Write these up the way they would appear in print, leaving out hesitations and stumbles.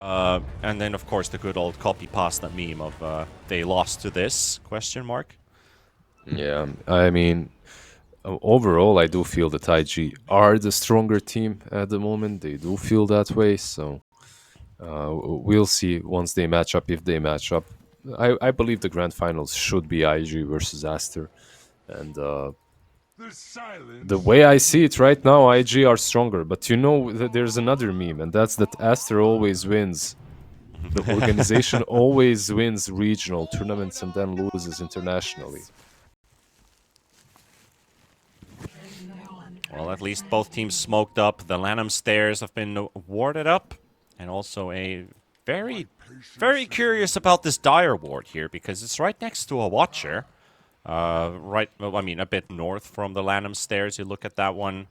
And then, of course, the good old copy pasta meme of they lost to this, question mark. Yeah, I mean, overall, I do feel that IG are the stronger team at the moment. They do feel that way, so we'll see once they match up, if they match up. I believe the grand finals should be IG versus Aster, and the way I see it right now, IG are stronger. But you know, there's another meme, and that's that Aster always wins. The organization always wins regional tournaments and then loses internationally. Well, at least both teams smoked up. The Lanham stairs have been warded up. And also a very curious about this dire ward here because it's right next to a watcher. Well, I mean, a bit north from the Lanham stairs. You look at that one.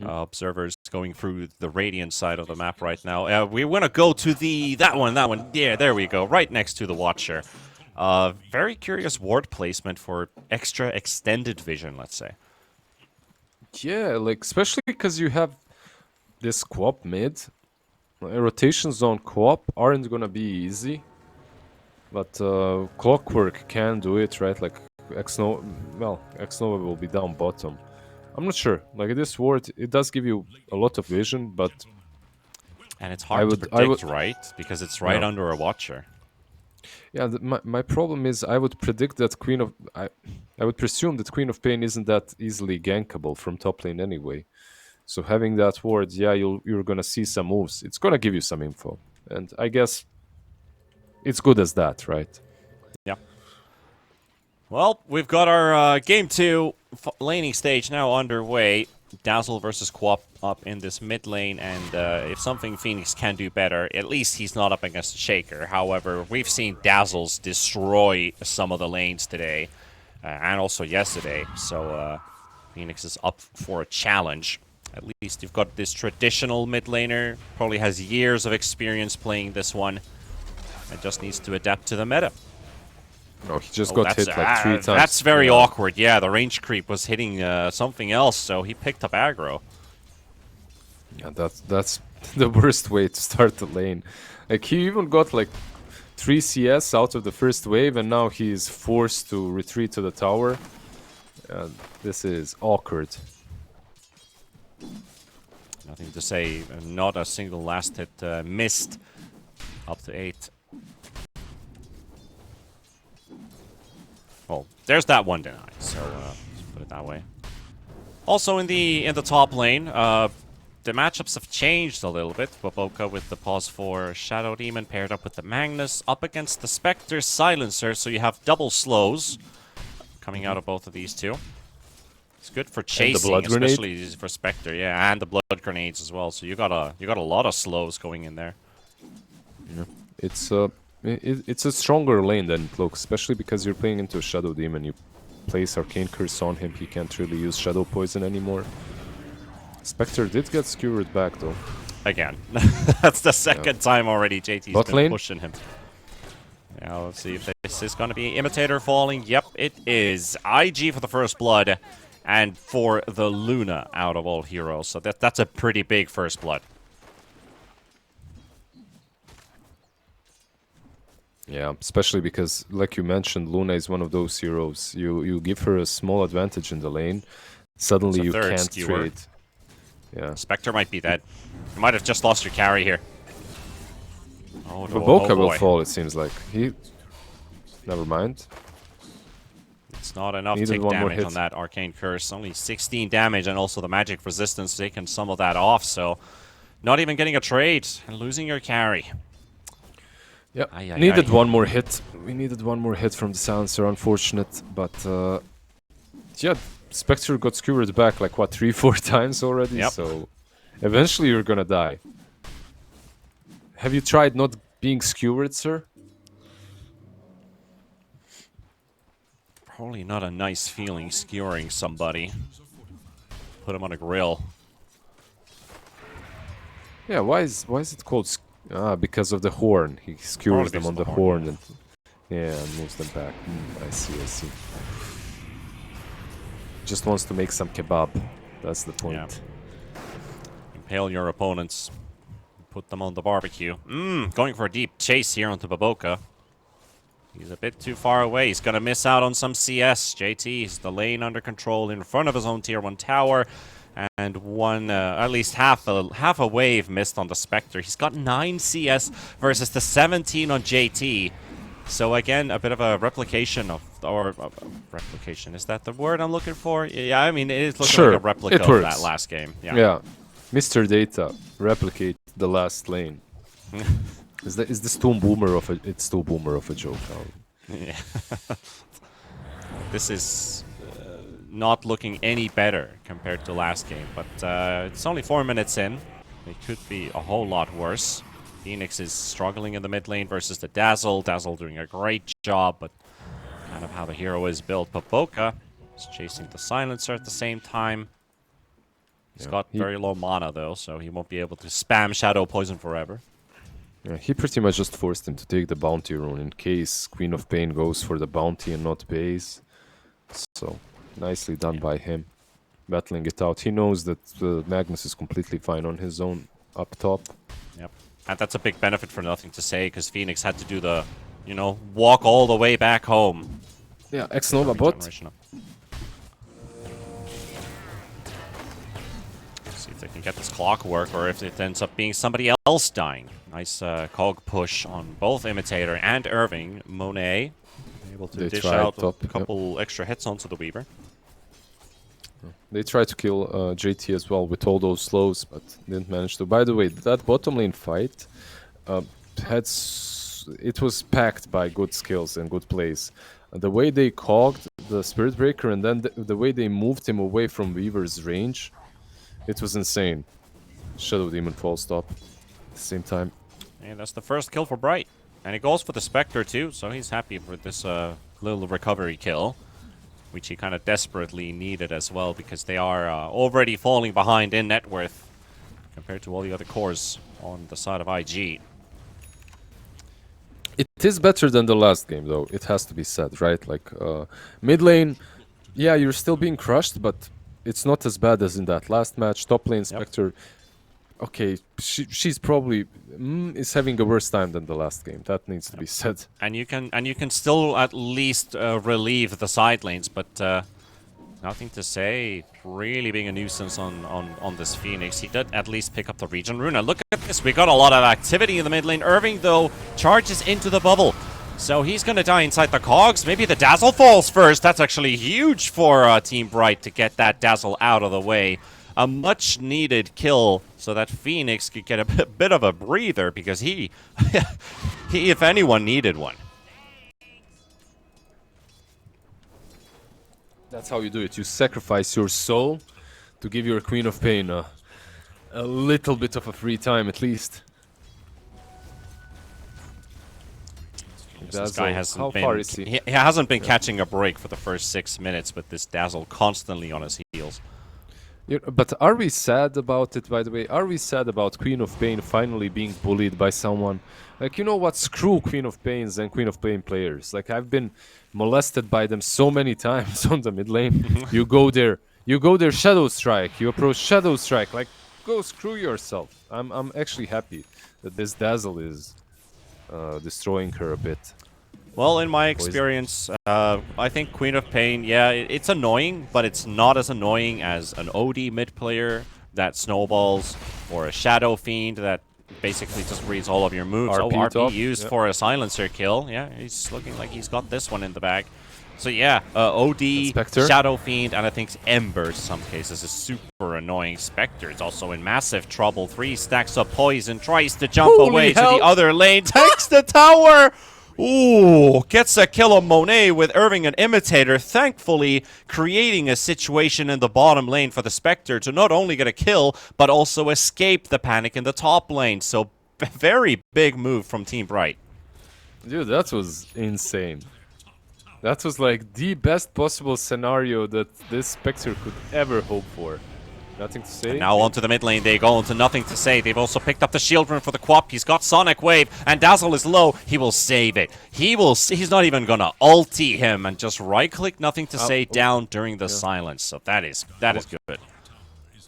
Observers going through the radiant side of the map right now. We want to go to that one. Yeah, there we go. Right next to the watcher. Very curious ward placement for extra extended vision, let's say. Yeah, like especially because you have this co-op mid. Rotations on co-op aren't gonna be easy, but Clockwork can do it, right? Like X-Nova will be down bottom. I'm not sure. Like this ward, it does give you a lot of vision, but and it's hard to predict, right? Because it's right under a watcher. Yeah, my problem is I would predict that I would presume that Queen of Pain isn't that easily gankable from top lane anyway. So having that ward, yeah, you're gonna see some moves. It's gonna give you some info, and I guess it's good as that, right? Yeah. Well, we've got our game 2 laning stage now underway. Dazzle versus Quap up in this mid lane, and if something Phoenix can do better, at least he's not up against a Shaker. However, we've seen Dazzles destroy some of the lanes today, and also yesterday, so Phoenix is up for a challenge. At least you've got this traditional mid laner, probably has years of experience playing this one, and just needs to adapt to the meta. Oh, he just got hit like 3 times. That's very awkward. Yeah, the range creep was hitting something else, so he picked up aggro. Yeah, that's the worst way to start the lane. Like, he even got like 3 CS out of the first wave, and now he's forced to retreat to the tower. This is awkward. Nothing to say. Not a single last hit missed. Up to 8. Well, there's that one denied, so let's put it that way. Also in the top lane, the matchups have changed a little bit. Boboka with the pause for Shadow Demon paired up with the Magnus up against the Spectre Silencer, so you have double slows coming out of both of these two. It's good for chasing, especially for Spectre, yeah, and the blood grenades as well. So you got a lot of slows going in there. Yeah. It's a stronger lane than Cloak, especially because you're playing into a Shadow Demon. You place Arcane Curse on him, he can't really use Shadow Poison anymore. Spectre did get skewered back though. Again. That's the second time already JT's been pushing him. Now let's see if this is going to be Imitator falling. Yep, it is. IG for the first blood, and for the Luna out of all heroes. So that's a pretty big first blood. Yeah, especially because, like you mentioned, Luna is one of those heroes. You give her a small advantage in the lane, suddenly you can't trade. Yeah. Spectre might be dead. You might have just lost your carry here. Oh, no, Boboka will fall, it seems like. Never mind. It's not enough tick damage on that Arcane Curse. Only 16 damage, and also the magic resistance taking some of that off, so not even getting a trade and losing your carry. Yeah, needed one more hit. We needed one more hit from the Silencer, unfortunate. But, yeah, Spectre got skewered back like, what, 3-4 times already? Yep. So eventually you're gonna die. Have you tried not being skewered, sir? Probably not a nice feeling skewering somebody. Put him on a grill. Yeah, why is it called because of the horn. He skewers them on the horn and moves them back. I see. Just wants to make some kebab. That's the point. Yeah. Impale your opponents. put them on the barbecue. Going for a deep chase here onto Baboka. He's a bit too far away. He's going to miss out on some CS. JT's the lane under control in front of his own tier 1 tower. And one, at least half a wave missed on the Spectre. He's got 9 CS versus the 17 on JT. So again, a bit of a replication of, replication, is that the word I'm looking for? Yeah, I mean, it is looking like a replica of that last game. Yeah. Mr. Data, replicate the last lane. Is this too boomer of a? It's too boomer of a joke. Yeah. This is not looking any better compared to last game, but it's only 4 minutes in. It could be a whole lot worse. Phoenix is struggling in the mid lane versus the Dazzle. Dazzle doing a great job, but kind of how the hero is built. Baboka is chasing the Silencer at the same time. He's got very low mana though, so he won't be able to spam Shadow Poison forever. Yeah, he pretty much just forced him to take the bounty rune in case Queen of Pain goes for the bounty and not base. So, nicely done by him. Battling it out. He knows that Magnus is completely fine on his own up top. Yep. And that's a big benefit for Nothing to Say, because Phoenix had to do the, walk all the way back home. Yeah, X-Nova bot. See if they can get this clock work, or if it ends up being somebody else dying. Nice cog push on both Imitator and Irving. Monet able to dish out a couple extra hits onto the Weaver. They tried to kill JT as well with all those slows, but didn't manage to. By the way, that bottom lane fight it was packed by good skills and good plays. The way they cogged the Spirit Breaker and then the way they moved him away from Weaver's range, it was insane. Shadow Demon full stop at the same time. And that's the first kill for Bright. And he goes for the Spectre too, so he's happy with this little recovery kill, which he kind of desperately needed as well, because they are already falling behind in net worth compared to all the other cores on the side of IG. It is better than the last game, though. It has to be said, right? Like, mid lane, yeah, you're still being crushed, but it's not as bad as in that last match. Top lane Spectre, okay, she's probably is having a worse time than the last game. That needs to be said. And you can still at least relieve the side lanes, but Nothing to Say really being a nuisance on this Phoenix. He did at least pick up the region rune. And look at this, we got a lot of activity in the mid lane. Irving though charges into the bubble, so he's gonna die inside the cogs. Maybe the Dazzle falls first. That's actually huge for Team Bright to get that Dazzle out of the way. A much needed kill so that Phoenix could get a bit of a breather, because he if anyone needed one. That's how you do it. You sacrifice your soul to give your Queen of Pain a little bit of a free time, at least. This guy hasn't been, he hasn't been catching a break for the first 6 minutes with this Dazzle constantly on his heels. Yeah, but are we sad about it, by the way? Are we sad about Queen of Pain finally being bullied by someone? Like, you know what? Screw Queen of Pains and Queen of Pain players. Like, I've been molested by them so many times on the mid lane. You go there, Shadow Strike. You approach Shadow Strike. Like, go screw yourself. I'm actually happy that this Dazzle is destroying her a bit. Well, in my experience, I think Queen of Pain, yeah, it's annoying, but it's not as annoying as an OD mid player that snowballs, or a Shadow Fiend that basically just reads all of your moves. RP used for a Silencer kill. Yeah, he's looking like he's got this one in the bag. So yeah, OD, Shadow Fiend, and I think Ember in some cases is super annoying. Spectre is also in massive trouble. 3 stacks of poison, tries to jump away to the other lane, takes the tower! Ooh, gets a kill on Monet with Irving and Imitator, thankfully creating a situation in the bottom lane for the Spectre to not only get a kill, but also escape the panic in the top lane. So, very big move from Team Bright. Dude, that was insane. That was like the best possible scenario that this Spectre could ever hope for. Nothing to say. And now onto the mid lane they go, into Nothing to Say. They've also picked up the shield rune for the Quap. He's got Sonic Wave, and Dazzle is low. He will save it. He's not even gonna ulti him, and just right-click Nothing to Say down during the silence. So that is good.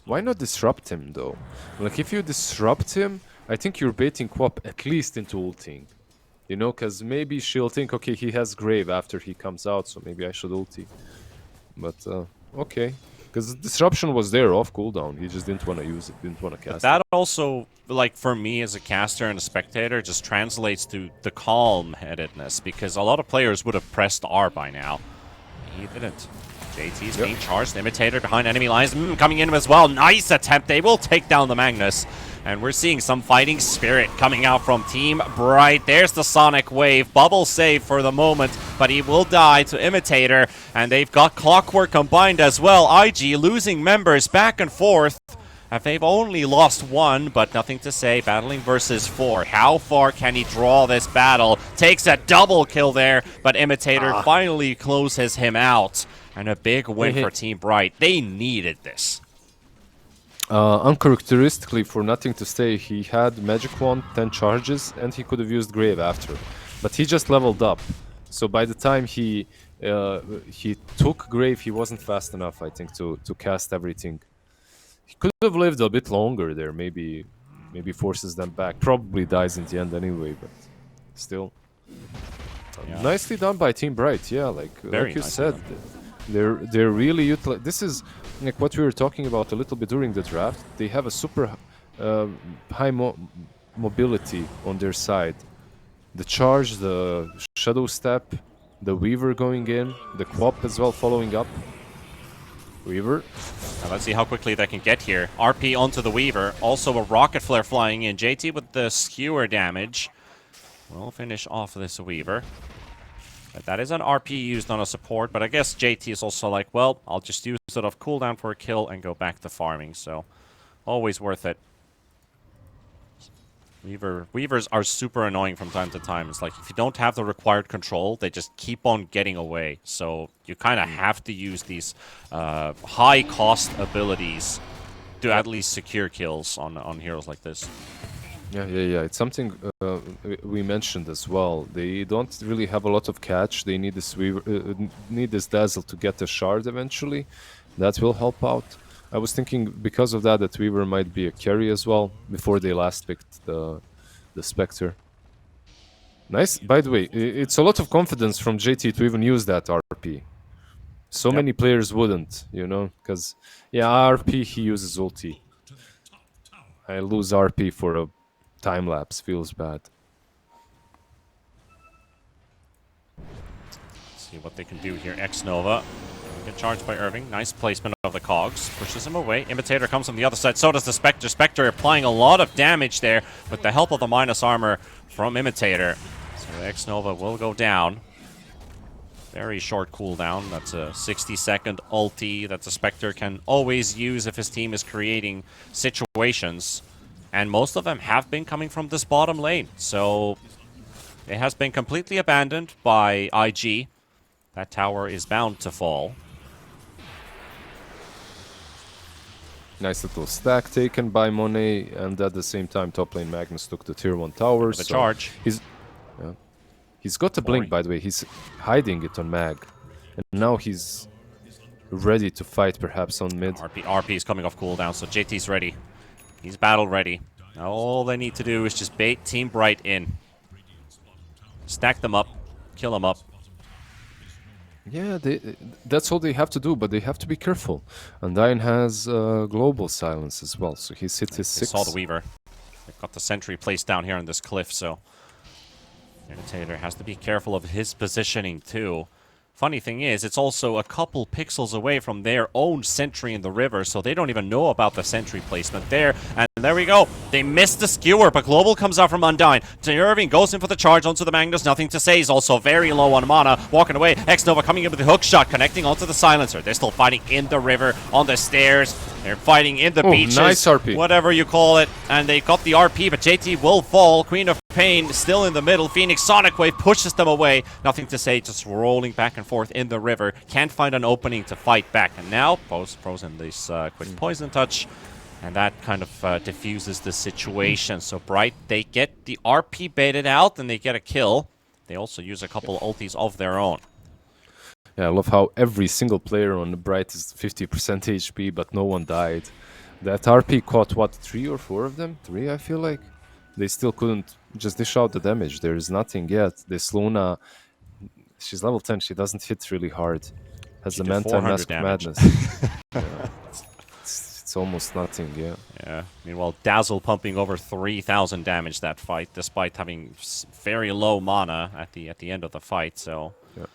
Why not disrupt him though? Like, if you disrupt him, I think you're baiting Quap at least into ulting. You know, because maybe she'll think, okay, he has Grave after he comes out, so maybe I should ulti. But, okay. Because Disruption was there off cooldown. He just didn't want to use it, didn't want to But cast that it. also, like for me as a caster and a spectator, just translates to the calm-headedness, because a lot of players would have pressed R by now. He didn't. JT's being charged. Imitator behind enemy lines. Coming in as well. Nice attempt. They will take down the Magnus. And we're seeing some fighting spirit coming out from Team Bright. There's the Sonic Wave. Bubble save for the moment, but he will die to Imitator. And they've got Clockwork combined as well. IG losing members back and forth. They've only lost one, but nothing to say. Battling versus 4. How far can he draw this battle? Takes a double kill there, but Imitator finally closes him out. And a big win for Team Bright. They needed this. Uncharacteristically, for nothing to stay, he had Magic Wand, 10 charges, and he could have used Grave after. But he just leveled up. So by the time he took Grave, he wasn't fast enough, I think, to cast everything. He could have lived a bit longer there, maybe forces them back. Probably dies in the end anyway, but still. Yeah. Nicely done by Team Bright, yeah, like you said. They're really utilizing. This is like what we were talking about a little bit during the draft. They have a super high mobility on their side. The charge, the shadow step, the Weaver going in, the Quap as well following up. Weaver. Now let's see how quickly they can get here. RP onto the Weaver. Also a Rocket Flare flying in. JT with the skewer damage. We'll finish off this Weaver. But that is an RP used on a support, but I guess JT is also like, well, I'll just use it off cooldown for a kill and go back to farming, so always worth it. Weavers are super annoying from time to time. It's like, if you don't have the required control, they just keep on getting away. So you kind of have to use these high-cost abilities to at least secure kills on heroes like this. Yeah. It's something we mentioned as well. They don't really have a lot of catch. They need this Weaver, need this Dazzle to get a shard eventually. That will help out. I was thinking because of that Weaver might be a carry as well before they last picked the Spectre. Nice. By the way, it's a lot of confidence from JT to even use that RP. So many players wouldn't, you know, because yeah, RP he uses ulti. I lose RP for a time lapse, feels bad. Let's see what they can do here. X-Nova. Get charged by Irving. Nice placement of the cogs. Pushes him away. Imitator comes from the other side. So does the Spectre. Spectre applying a lot of damage there with the help of the minus armor from Imitator. So the X-Nova will go down. Very short cooldown. That's a 60-second ulti that the Spectre can always use if his team is creating situations. And most of them have been coming from this bottom lane. So it has been completely abandoned by IG. That tower is bound to fall. Nice little stack taken by Monet, and at the same time top lane Magnus took the tier 1 tower. The charge. He's got a blink, by the way. He's hiding it on Mag. And now he's ready to fight perhaps on mid. RP is coming off cooldown, so JT's ready. He's battle ready. Now all they need to do is just bait Team Bright in. Stack them up. Kill them up. Yeah, that's all they have to do, but they have to be careful. Undyne has global silence as well, so he's hit his 6. They saw the Weaver. They've got the sentry placed down here on this cliff, so Imitator has to be careful of his positioning too. Funny thing is, it's also a couple pixels away from their own sentry in the river, so they don't even know about the sentry placement there. And there we go. They missed the skewer, but Global comes out from Undyne. Irving goes in for the charge onto the Magnus. Nothing to say. He's also very low on mana. Walking away. X-Nova coming in with the hook shot, connecting onto the silencer. They're still fighting in the river, on the stairs. They're fighting in the beaches. Nice RP. Whatever you call it. And they got the RP, but JT will fall. Queen of Pain still in the middle. Phoenix Sonic Wave pushes them away. Nothing to say, just rolling back and forth in the river. Can't find an opening to fight back. And now, frozen this quick poison touch. And that kind of diffuses the situation. So Bright, they get the RP baited out and they get a kill. They also use a couple ultis of their own. Yeah, I love how every single player on the Bright is 50% HP, but no one died. That RP caught, what, 3 or 4 of them? 3, I feel like. they still couldn't just dish out the damage. There is nothing yet. This Luna, she's level 10. She doesn't hit really hard. Has She the did Manta and 400 Mask of damage. Madness. Yeah. It's almost nothing, yeah. Yeah. Meanwhile, Dazzle pumping over 3,000 damage that fight, despite having very low mana at the end of the fight. So Yeah.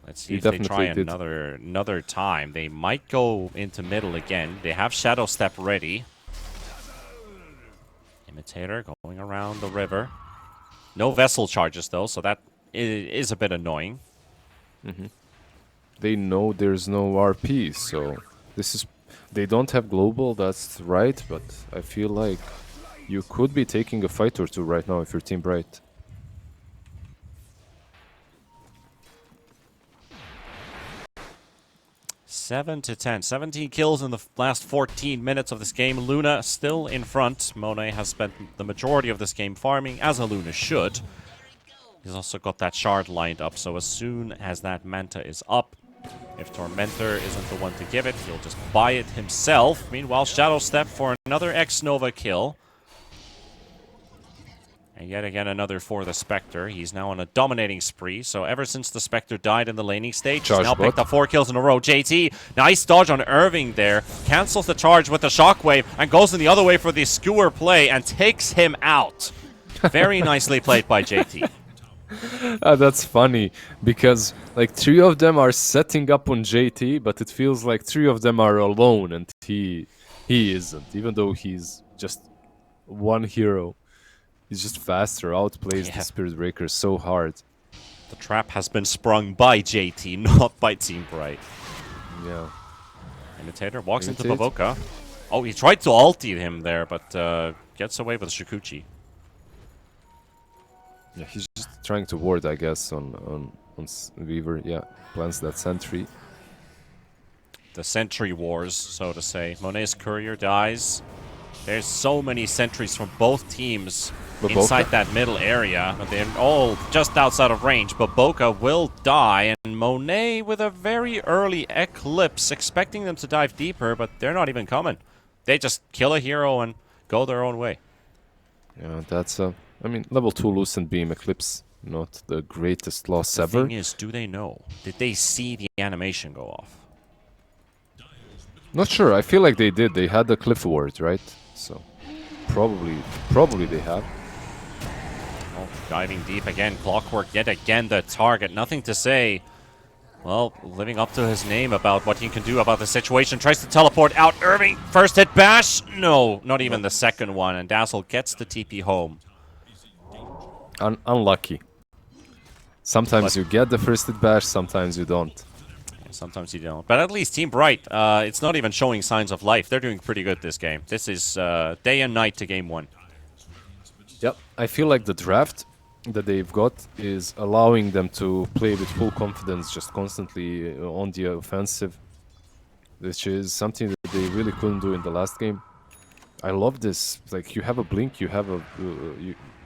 let's see He if they try definitely did. another time. They might go into middle again. They have Shadow Step ready. Imitator going around the river. No vessel charges though, so that is a bit annoying. They know there's no RP, so this is... They don't have global, that's right, but I feel like you could be taking a fight or two right now if you're Team Bright. Seven to 10. 17 kills in the last 14 minutes of this game. Luna still in front. Monet has spent the majority of this game farming, as a Luna should. He's also got that shard lined up, so as soon as that Manta is up, if Tormentor isn't the one to give it, he'll just buy it himself. Meanwhile, Shadow Step for another X-Nova kill. And yet again, another for the Spectre. He's now on a dominating spree. So ever since the Spectre died in the laning stage, he's now picked up 4 kills in a row. JT, nice dodge on Irving there. Cancels the charge with the Shockwave and goes in the other way for the Skewer play and takes him out. Very nicely played by JT. That's funny, because like 3 of them are setting up on JT, but it feels like 3 of them are alone and he isn't, even though he's just one hero. He's just faster, outplays the Spirit Breaker so hard. The trap has been sprung by JT, not by Team Bright. Yeah. Imitator walks into Bavoka. Oh, he tried to ulti him there, but gets away with Shikuchi. Yeah, he's just trying to ward, I guess, on Weaver. Yeah, plants that sentry. The sentry wars, so to say. Monet's courier dies. There's so many sentries from both teams inside that middle area. But they're all just outside of range. But Boca will die. And Monet with a very early Eclipse, expecting them to dive deeper, but they're not even coming. They just kill a hero and go their own way. Yeah, that's I mean, level 2 Lucent Beam Eclipse, not the greatest loss ever. The thing is, do they know? Did they see the animation go off? Not sure. I feel like they did. They had the cliff ward, right? So probably they have. Oh, diving deep again. Clockwork yet again the target. Nothing to say. Well, living up to his name about what he can do about the situation. Tries to teleport out. Irving, first hit bash. No, not even the second one. And Dazzle gets the TP home. Unlucky. Sometimes you get the first hit bash, sometimes you don't. Sometimes you don't. But at least Team Bright, it's not even showing signs of life. They're doing pretty good this game. This is day and night to game 1. Yep. I feel like the draft that they've got is allowing them to play with full confidence, just constantly on the offensive, which is something that they really couldn't do in the last game. I love this. Like, you have a blink, you have a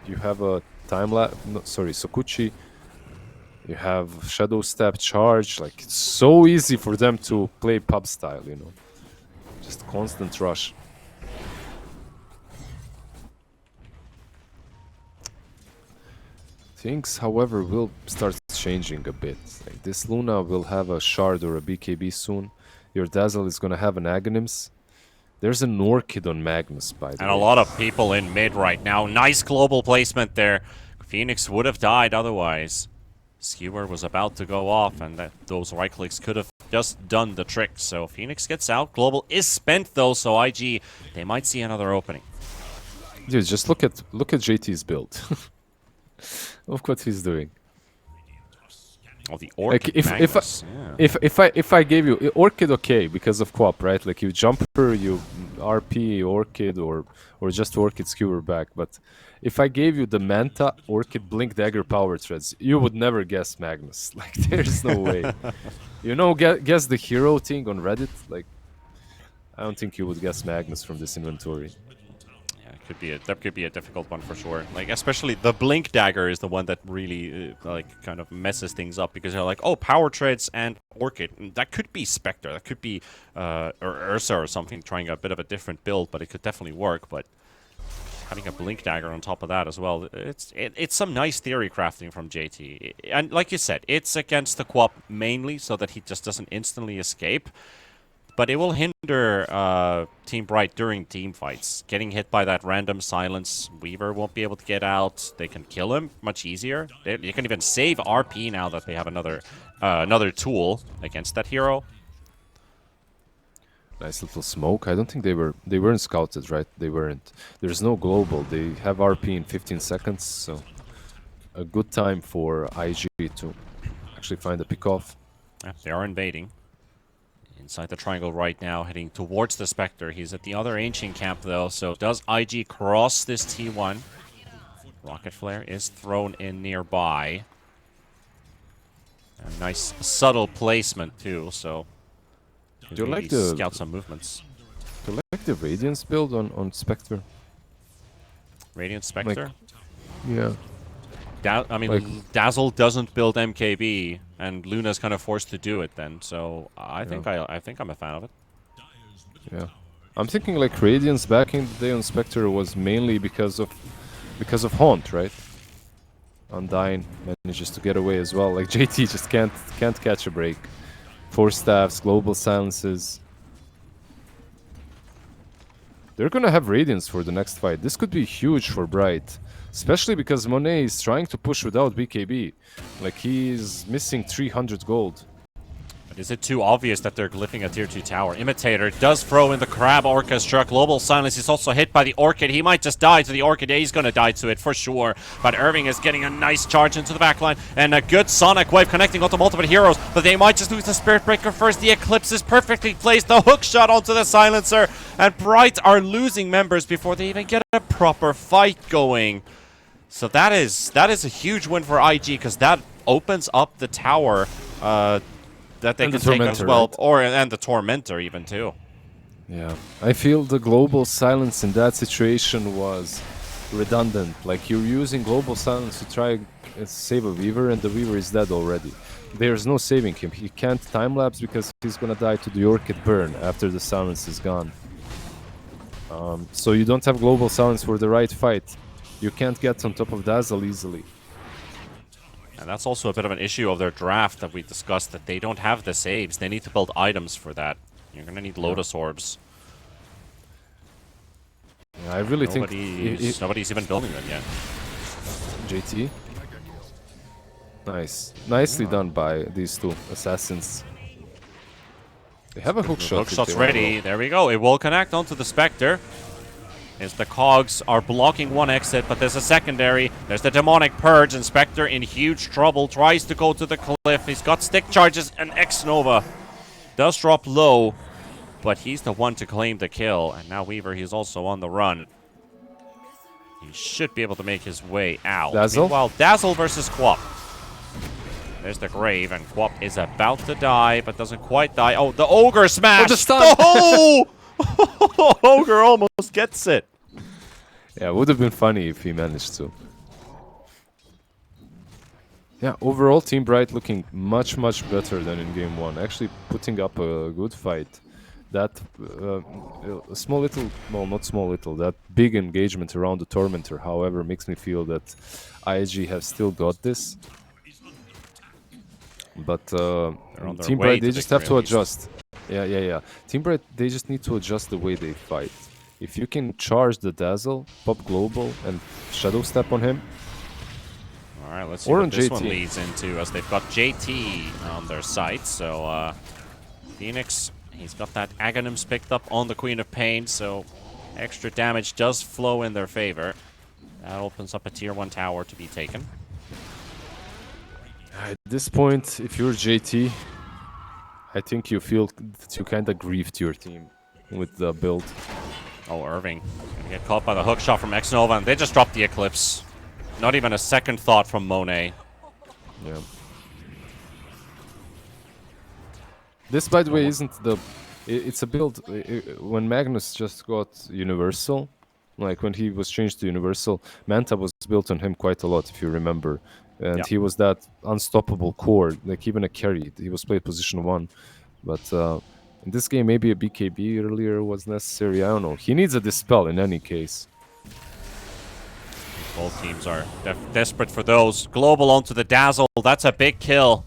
you have a time lapse. No, sorry, Sokuchi. You have Shadow Step charge. Like, it's so easy for them to play pub style, you know. Just constant rush. Things, however, will start changing a bit. Like, this Luna will have a Shard or a BKB soon. Your Dazzle is gonna have an Aghanims. There's an Orchid on Magnus, by the way. And a lot of people in mid right now. Nice global placement there. Phoenix would have died otherwise. Skewer was about to go off, and those right clicks could have just done the trick. So Phoenix gets out. Global is spent though, so IG, they might see another opening. Dude, just look at JT's build. Look what he's doing. Oh, the Orchid. Like, if I gave you Orchid, okay, because of co-op, right? Like, you Jumper, you RP Orchid, or just Orchid Skewer back. But if I gave you the Manta, Orchid, Blink, Dagger, Power Treads, you would never guess Magnus. Like, there's no way. You know, guess the hero thing on Reddit? Like, I don't think you would guess Magnus from this inventory. That could be a difficult one for sure. Like, especially the Blink Dagger is the one that really like kind of messes things up, because you're like, oh, Power Treads and Orchid. That could be Spectre. That could be or Ursa or something trying a bit of a different build, but it could definitely work. But Having a blink dagger on top of that as well. It's some nice theory crafting from JT. And like you said, it's against the Quap mainly so that he just doesn't instantly escape. But it will hinder Team Bright during team fights. Getting hit by that random silence, Weaver won't be able to get out. They can kill him much easier. You can even save RP now that they have another tool against that hero. Nice little smoke. I don't think they weren't scouted, right? They weren't. There's no global. They have RP in 15 seconds, so a good time for IG to actually find a pick-off. Yeah, they are invading. Inside the triangle right now, heading towards the Spectre. He's at the other Ancient camp, though, so does IG cross this T1? Rocket Flare is thrown in nearby. A nice subtle placement, too, so... Do you like the... scout some movements. Do you like the Radiance build on Spectre? Radiant Spectre? Like, yeah. I mean, Dazzle doesn't build MKB, and Luna's kind of forced to do it then. So I think I'm a fan of it. Yeah, I'm thinking like Radiance back in the day on Spectre was mainly because of Haunt, right? Undyne manages to get away as well. Like JT just can't catch a break. 4 staffs, global silences. They're gonna have Radiance for the next fight. This could be huge for Bright. Especially because Monet is trying to push without BKB. Like, he is missing 300 gold. But is it too obvious that they're glyphing a tier 2 tower? Imitator does throw in the Crab Orchestra. Global Silence is also hit by the Orchid. He might just die to the Orchid. Yeah, he's going to die to it for sure. But Irving is getting a nice charge into the backline. And a good Sonic Wave connecting onto multiple heroes. But they might just lose the Spirit Breaker first. The Eclipse is perfectly placed. The hook shot onto the Silencer. And Bright are losing members before they even get a proper fight going. So that is a huge win for IG, because that opens up the tower that they can take as well, right? And the Tormentor even too. Yeah, I feel the global silence in that situation was redundant. Like, you're using global silence to try and save a Weaver, and the Weaver is dead already. There's no saving him. He can't time-lapse because he's gonna die to the Orchid burn after the silence is gone. So you don't have global silence for the right fight. You can't get on top of Dazzle easily. And that's also a bit of an issue of their draft that we discussed, that they don't have the saves. They need to build items for that. You're going to need Lotus Orbs. Yeah, I really think... Nobody's even building them yet. JT? Nice. Nicely done by these two assassins. They have a hookshot. Hookshot's ready. There we go. It will connect onto the Spectre. As the cogs are blocking one exit, but there's a secondary. There's the Demonic Purge, and Spectre in huge trouble. Tries to go to the cliff. He's got stick charges, and X-Nova does drop low, but he's the one to claim the kill. And now Weaver, he's also on the run. He should be able to make his way out. Dazzle? Meanwhile, Dazzle versus Quap. There's the Grave, and Quap is about to die, but doesn't quite die. Oh, the Ogre smash! Oh, the stun! Oh! Ogre almost gets it. Yeah, it would have been funny if he managed to. Yeah, overall, Team Bright looking much, much better than in Game 1. Actually putting up a good fight. That small little, well, not small little, that big engagement around the Tormentor, however, makes me feel that IG have still got this. But Team Bright, they just have to adjust. Yeah. Team Bright, they just need to adjust the way they fight. If you can charge the Dazzle, pop Global, and Shadow Step on him. Alright, let's see what this one leads into, as they've got JT on their site. So, Phoenix, he's got that Aghanims picked up on the Queen of Pain, so extra damage does flow in their favor. That opens up a tier 1 tower to be taken. At this point, if you're JT, I think you feel that you kind of grieved your team with the build. Oh, Irving gonna get caught by the hook shot from X-Nova, and they just dropped the Eclipse. Not even a second thought from Monet. Yeah. This, by the way, isn't the... It's a build... When Magnus just got Universal, like when he was changed to Universal, Manta was built on him quite a lot, if you remember. And he was that unstoppable core, like even a carry. He was played position 1. But in this game, maybe a BKB earlier was necessary. I don't know. He needs a Dispel in any case. Both teams are desperate for those. Global onto the Dazzle. That's a big kill.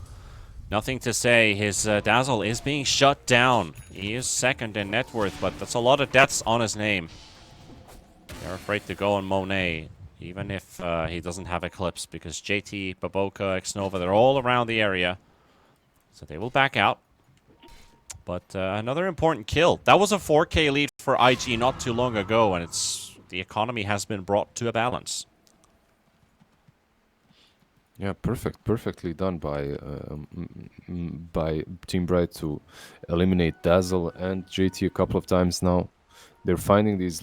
Nothing to say. His Dazzle is being shut down. He is second in net worth, but that's a lot of deaths on his name. They're afraid to go on Monet, even if he doesn't have Eclipse, because JT, Baboka, Xnova, they're all around the area. So they will back out. But another important kill. That was a 4K lead for IG not too long ago, and the economy has been brought to a balance. Yeah, perfectly done by Team Bright to eliminate Dazzle and JT a couple of times now. They're finding these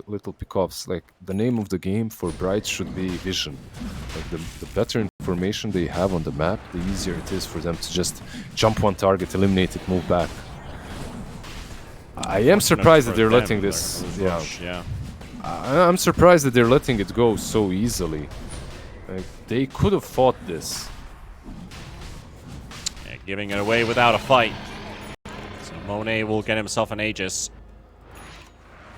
little pickoffs. Like, the name of the game for Bright should be Vision. Like, the better information they have on the map, the easier it is for them to just jump one target, eliminate it, move back. I am surprised that they're letting this. Yeah. I'm surprised that they're letting it go so easily. Like, they could have fought this. Yeah, giving it away without a fight. So Monet will get himself an Aegis.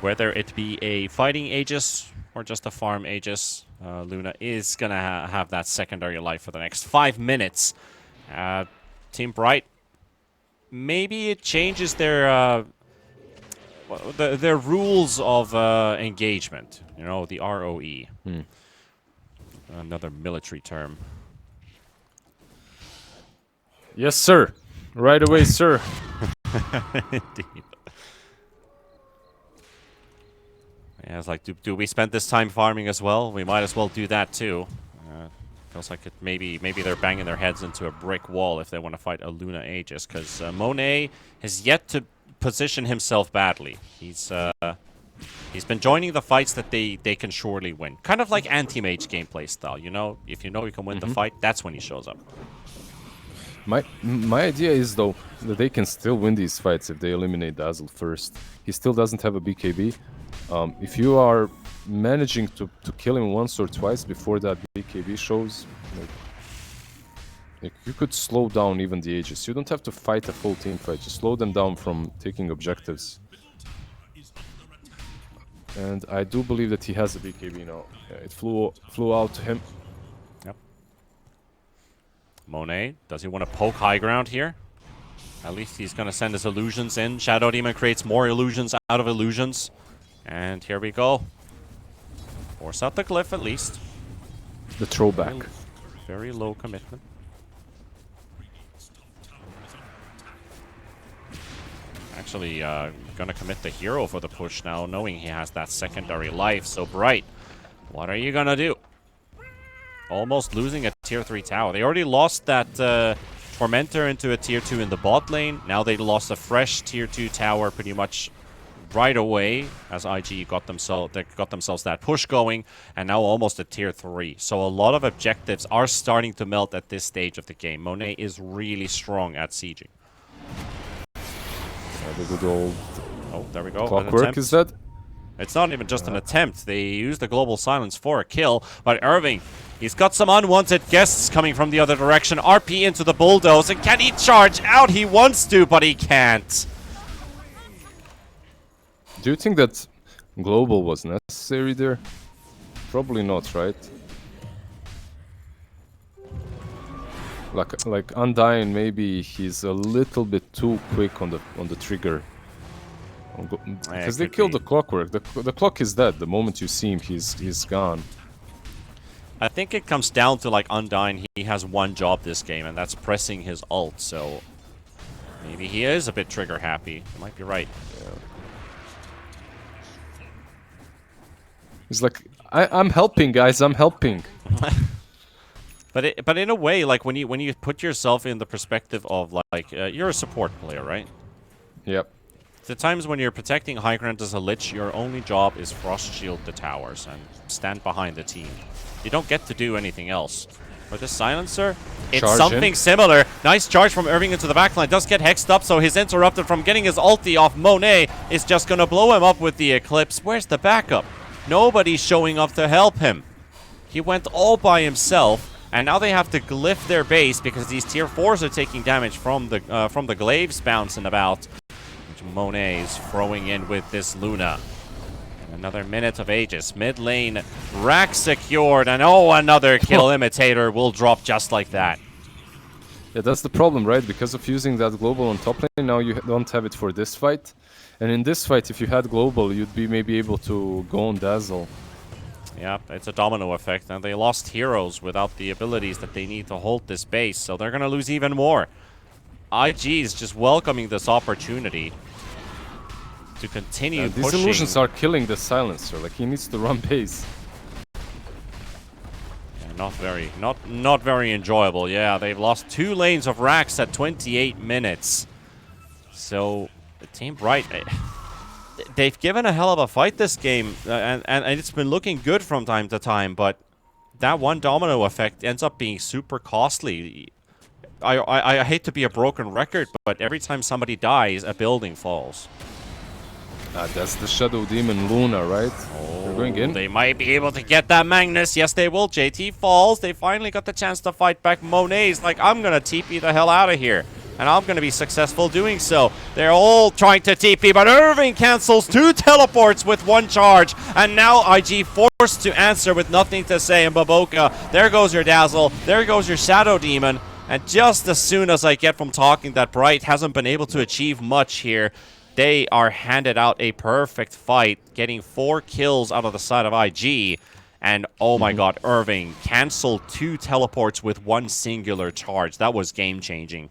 Whether it be a fighting Aegis or just a farm Aegis, Luna is going to have that secondary life for the next 5 minutes. Team Bright, maybe it changes their rules of engagement. You know, the ROE. Another military term. Yes, sir. Right away, sir. Indeed. Yeah, it's like, do we spend this time farming as well? We might as well do that too. Feels like maybe they're banging their heads into a brick wall if they want to fight a Luna Aegis, because Monet has yet to position himself badly. He's been joining the fights that they can surely win. Kind of like anti-mage gameplay style, you know? If you know you can win the fight, that's when he shows up. My idea is, though, that they can still win these fights if they eliminate Dazzle first. He still doesn't have a BKB. If you are managing to kill him once or twice before that BKB shows, like you could slow down even the Aegis. You don't have to fight a full team fight. Just slow them down from taking objectives. And I do believe that he has a BKB now. Yeah, it flew out to him. Yep. Monet, does he want to poke high ground here? At least he's going to send his illusions in. Shadow Demon creates more illusions out of illusions. And here we go. Force out the glyph at least. The throwback. Very low commitment. Actually, gonna commit the hero for the push now, knowing he has that secondary life. So Bright, what are you gonna do? Almost losing a tier 3 tower. They already lost that Tormentor into a tier 2 in the bot lane. Now they lost a fresh tier 2 tower pretty much right away as IG got themselves that push going, and now almost a tier 3. So a lot of objectives are starting to melt at this stage of the game. Monet is really strong at sieging. The good old there we go. clockwork is that? It's not even just an attempt. They use the global silence for a kill, but Irving, he's got some unwanted guests coming from the other direction. RP into the bulldoze, and can he charge out? He wants to, but he can't. Do you think that global was necessary there? Probably not, right? Like Undying, maybe he's a little bit too quick on the trigger. Because they killed the clockwork. The clock is dead. The moment you see him, he's gone. I think it comes down to, like, Undying. He has one job this game, and that's pressing his ult. So maybe he is a bit trigger happy. You might be right. Yeah. He's like, I'm helping, guys. I'm helping. But in a way, like, when you put yourself in the perspective of, like, you're a support player, right? Yep. The times when you're protecting high ground as a Lich, your only job is frost shield the towers and stand behind the team. You don't get to do anything else. For this silencer, it's something similar. Nice charge from Irving into the backline. Does get hexed up, so he's interrupted from getting his ulti off. Monet is just going to blow him up with the Eclipse. Where's the backup? Nobody's showing up to help him. He went all by himself. And now they have to glyph their base because these tier 4s are taking damage from the glaives bouncing about. Which Monet is throwing in with this Luna. And Another minute of Aegis. Mid lane, rack secured, and oh, another kill. Imitator will drop just like that. Yeah, that's the problem, right? Because of using that global on top lane, now you don't have it for this fight. And in this fight, if you had global, you'd be maybe able to go on Dazzle. Yeah, it's a domino effect, and they lost heroes without the abilities that they need to hold this base, so they're gonna lose even more. IG is just welcoming this opportunity to continue These pushing. illusions are killing the silencer. Like, he needs to run base. Yeah, not very enjoyable. Yeah, they've lost 2 lanes of racks at 28 minutes. So Team Bright, they've given a hell of a fight this game, and it's been looking good from time to time, but that one domino effect ends up being super costly. I hate to be a broken record, but every time somebody dies, a building falls. That's the Shadow Demon Luna, right? They're going in. They might be able to get that Magnus. Yes, they will. JT falls. They finally got the chance to fight back. Monet's like, I'm going to TP the hell out of here. And I'm going to be successful doing so. They're all trying to TP, but Irving cancels 2 teleports with 1 charge. And now IG forced to answer with nothing to say. And Baboka, there goes your Dazzle. There goes your Shadow Demon. And just as soon as I get from talking that Bright hasn't been able to achieve much here, they are handed out a perfect fight, getting 4 kills out of the side of IG. And oh my god, Irving canceled 2 teleports with 1 singular charge. That was game-changing.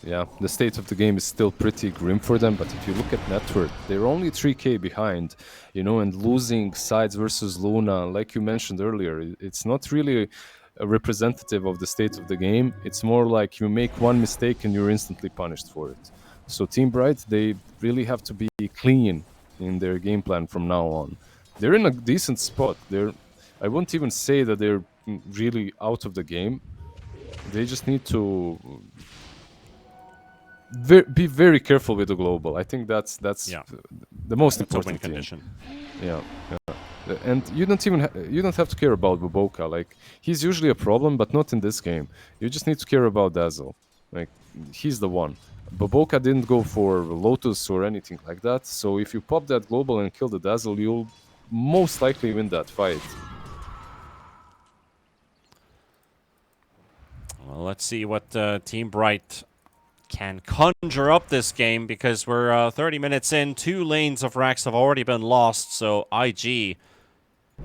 Yeah, the state of the game is still pretty grim for them, but if you look at net worth, they're only 3k behind, you know, and losing sides versus Luna, like you mentioned earlier, it's not really a representative of the state of the game. It's more like you make one mistake and you're instantly punished for it. So Team Bright, they really have to be clean in their game plan from now on. They're in a decent spot. I wouldn't even say that they're really out of the game. They just need to be very careful with the global. I think that's Yeah. the most It's a win important thing. condition. Yeah. And you don't have to care about Baboka. Like, he's usually a problem, but not in this game. You just need to care about Dazzle. Like, he's the one. Baboka didn't go for Lotus or anything like that. So if you pop that global and kill the Dazzle, you'll most likely win that fight. Well, let's see what Team Bright can conjure up this game, because we're 30 minutes in. 2 lanes of racks have already been lost, so IG,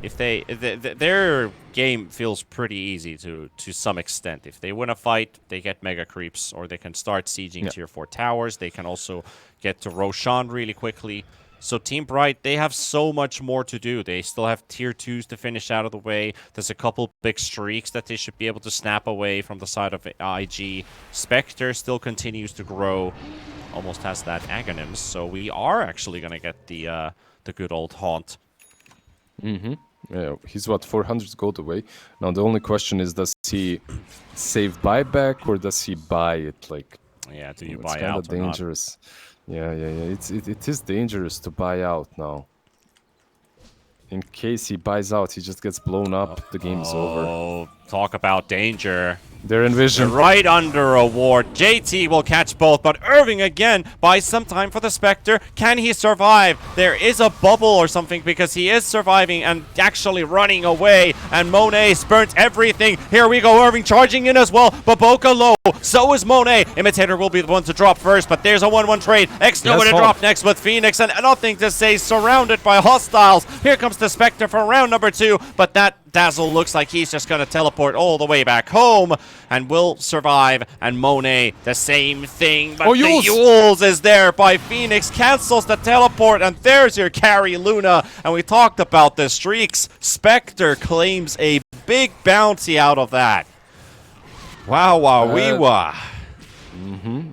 if their game feels pretty easy to some extent. If they win a fight, they get mega creeps, or they can start sieging tier 4 towers. They can also get to Roshan really quickly. So Team Bright, they have so much more to do. They still have tier 2s to finish out of the way. There's a couple big streaks that they should be able to snap away from the side of IG. Spectre still continues to grow. Almost has that Aghanim's. So we are actually going to get the good old Haunt. Yeah, he's what, 400 gold away. Now the only question is, does he save buyback or does he buy it? Like, Yeah, do you it's buy kind out of or not? dangerous. Yeah. It is dangerous to buy out now. In case he buys out, he just gets blown up. The game's over. Oh, talk about danger. They're in vision. Right under a ward. JT will catch both, but Irving again buys some time for the Spectre. Can he survive? There is a bubble or something, because he is surviving and actually running away. And Monet spurns everything. Here we go, Irving charging in as well. Baboka low. So is Monet. Imitator will be the one to drop first, but there's a 1-1 trade. X nowhere to drop next with Phoenix, and nothing to say, surrounded by hostiles. Here comes the Spectre for round number 2, but that Dazzle looks like he's just going to teleport all the way back home and will survive. And Monet, the the thing, but the Yules is there by Phoenix, cancels the teleport, and there's your carry, Luna. And we talked about the streaks. Spectre claims a big bounty out of that. Wow, wee-wah.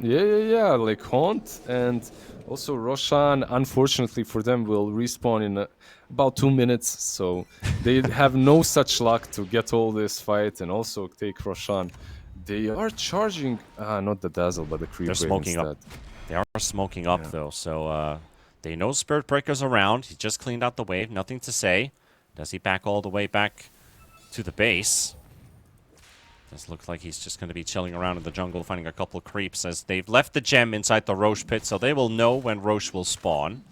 Yeah, like Haunt and also Roshan, unfortunately for them, will respawn in about 2 minutes, so they have no such luck to get all this fight and also take Roshan. They are charging, not the Dazzle, but the creep. They're smoking instead. up. They are smoking up, though, so they know Spirit Breaker's around. He just cleaned out the wave, nothing to say. Does he back all the way back to the base? This looks like he's just going to be chilling around in the jungle, finding a couple creeps, as they've left the gem inside the Roche pit, so they will know when Roche will spawn.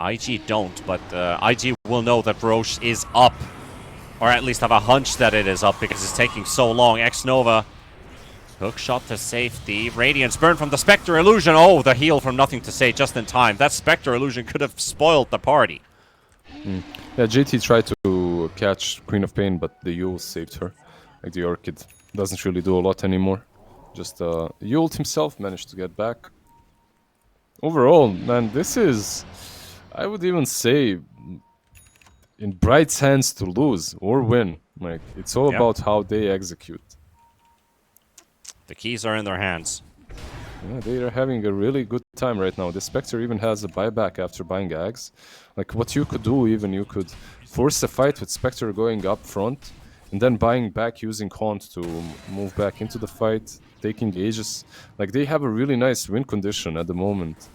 IG don't, but IG will know that Roche is up. Or at least have a hunch that it is up because it's taking so long. X-Nova, hook shot to safety. Radiance burn from the Spectre Illusion. Oh, the heal from Nothing to Say just in time. That Spectre Illusion could have spoiled the party. Yeah, JT tried to catch Queen of Pain, but the Yule saved her. Like, the Orchid doesn't really do a lot anymore. Just Yuled himself managed to get back. Overall, man, this is, I would even say, in Bright's hands to lose or win. Like, it's all about how they execute. The keys are in their hands. Yeah, they are having a really good time right now. The Spectre even has a buyback after buying Ags. Like, what you could do, even, you could force a fight with Spectre going up front, and then buying back using Haunt to move back into the fight, taking Aegis. Like, they have a really nice win condition at the moment.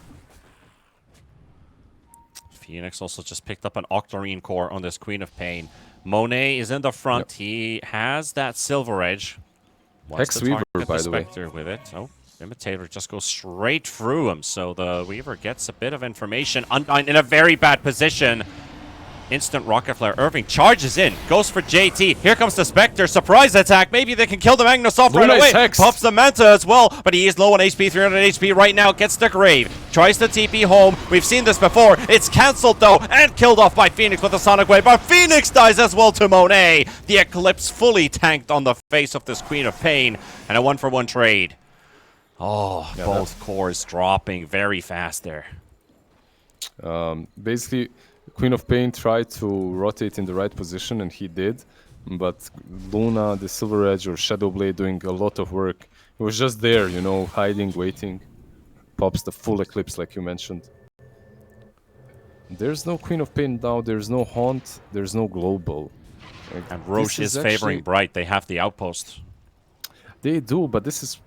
Phoenix also just picked up an Octarine core on this Queen of Pain. Monet is in the front. Yep. He has that Silver Edge. Hex Weaver, by the way. With it. Oh, Imitator just goes straight through him. So the Weaver gets a bit of information. Undyne in a very bad position. Instant Rocket Flare. Irving charges in. Goes for JT. Here comes the Spectre. Surprise attack. Maybe they can kill the Magnus off right away. Hex. Pops the Manta as well. But he is low on HP. 300 HP right now. Gets the Grave. Tries to TP home. We've seen this before. It's cancelled though. And killed off by Phoenix with the Sonic Wave. But Phoenix dies as well to Monet. The Eclipse fully tanked on the face of this Queen of Pain. And a 1-for-1 trade. Oh, yeah, both cores dropping very fast there. Basically, Queen of Pain tried to rotate in the right position, and he did. But Luna, the Silver Edge, or Shadowblade doing a lot of work. He was just there, you know, hiding, waiting. Pops the full Eclipse, like you mentioned. There's no Queen of Pain now, there's no Haunt, there's no Global. Like, and Roche is favoring Bright. They have the outpost. They do, but this is,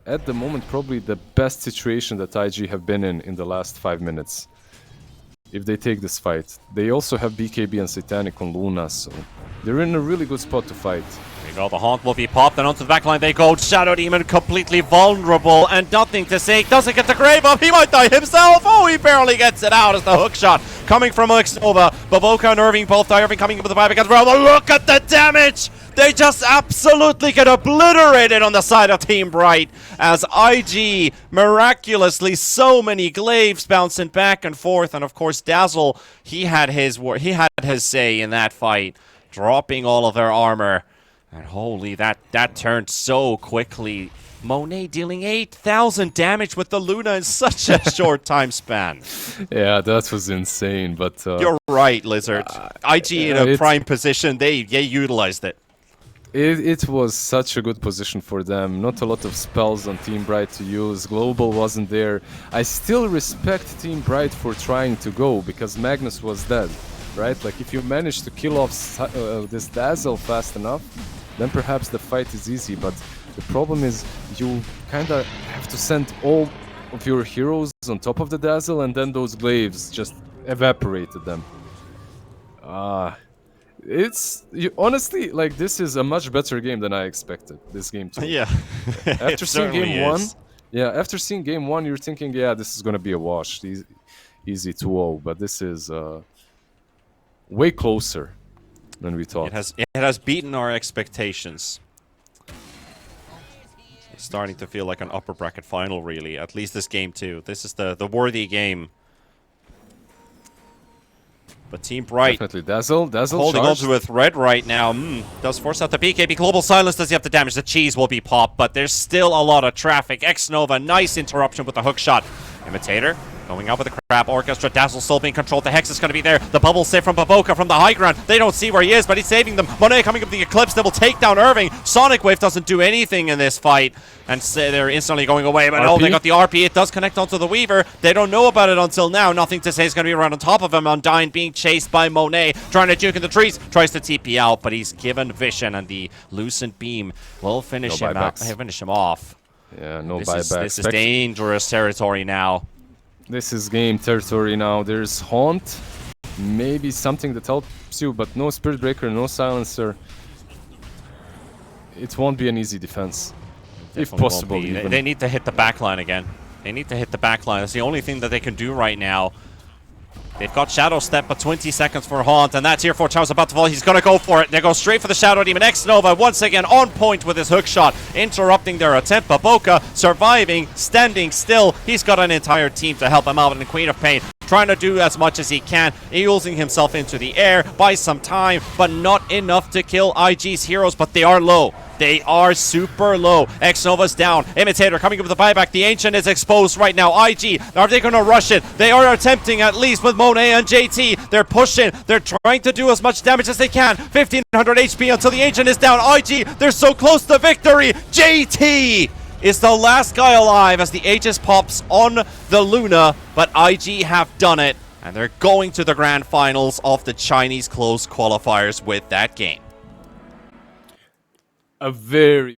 at the moment, probably the best situation that IG have been in the last 5 minutes. If they take this fight. They also have BKB and Satanic on Luna, so they're in a really good spot to fight. There you go, the Haunt will be popped, and onto the backline they go. Shadow Demon completely vulnerable, and Nothing to Say doesn't get the Grave up. He might die himself. Oh, he barely gets it out as the hook shot coming from X-Nova. Bavoka and Irving both die. Irving coming in with the buyback as well. But look at the damage! They just absolutely get obliterated on the side of Team Bright as IG miraculously so many glaives bouncing back and forth, and of course Dazzle, he had his say in that fight, dropping all of their armor. And holy, that turned so quickly. Monet dealing 8,000 damage with the Luna in such a short time span. Yeah, that was insane, but you're right, Lizard. IG in a prime position, they utilized it. It was such a good position for them. Not a lot of spells on Team Bright to use. Global wasn't there. I still respect Team Bright for trying to go because Magnus was dead, right? Like, if you manage to kill off this Dazzle fast enough, then perhaps the fight is easy. But the problem is you kind of have to send all of your heroes on top of the Dazzle, and then those glaives just evaporated them. Honestly, like, this is a much better game than I expected. This game too. Yeah. After seeing game one, after seeing game one, you're thinking, yeah, this is gonna be a wash, easy 2-0. But this is way closer than we thought. It has beaten our expectations. It's starting to feel like an upper bracket final, really. At least this game too. This is the worthy game. But Team Bright definitely Dazzle holding on to with red right now. Does force out the BKB. Global Silence does he have the damage. The cheese will be popped, but there's still a lot of traffic. X-Nova, nice interruption with the hook shot. Imitator going out with the Crab Orchestra. Dazzle still being controlled. The Hex is going to be there. The bubble save from Bavoka from the high ground. They don't see where he is, but he's saving them. Monet coming up with the Eclipse. They will take down Irving. Sonic Wave doesn't do anything in this fight, and they're instantly going away. But no, they got the RP. It does connect onto the Weaver. They don't know about it until now. Nothing to Say is going to be around on top of him. Undyne being chased by Monet. Trying to juke in the trees. Tries to TP out, but he's given Vision, and the Lucent Beam will finish him out. Finish him off. Yeah, no buybacks. This is dangerous territory now. This is game territory now. There's Haunt, maybe something that helps you, but no Spirit Breaker, no Silencer. It won't be an easy defense, if possible. They need to hit the backline again. They need to hit the backline. That's the only thing that they can do right now. They've got Shadow Step, but 20 seconds for Haunt, and that's here for Charles about to fall. He's gonna go for it. They go straight for the Shadow Demon. Xnova once again on point with his hook shot, interrupting their attempt. Baboka surviving, standing still. He's got an entire team to help him out, and the Queen of Pain trying to do as much as he can, using himself into the air, buys some time, but not enough to kill IG's heroes, but they are low. They are super low. Xnova's down. Imitator coming up with the buyback. The Ancient is exposed right now. IG, are they going to rush it? They are attempting, at least with Monet and JT. They're pushing. They're trying to do as much damage as they can. 1500 HP until the Ancient is down. IG, they're so close to victory. JT is the last guy alive as the Aegis pops on the Luna, but IG have done it, and they're going to the grand finals of the Chinese closed qualifiers with that game. A very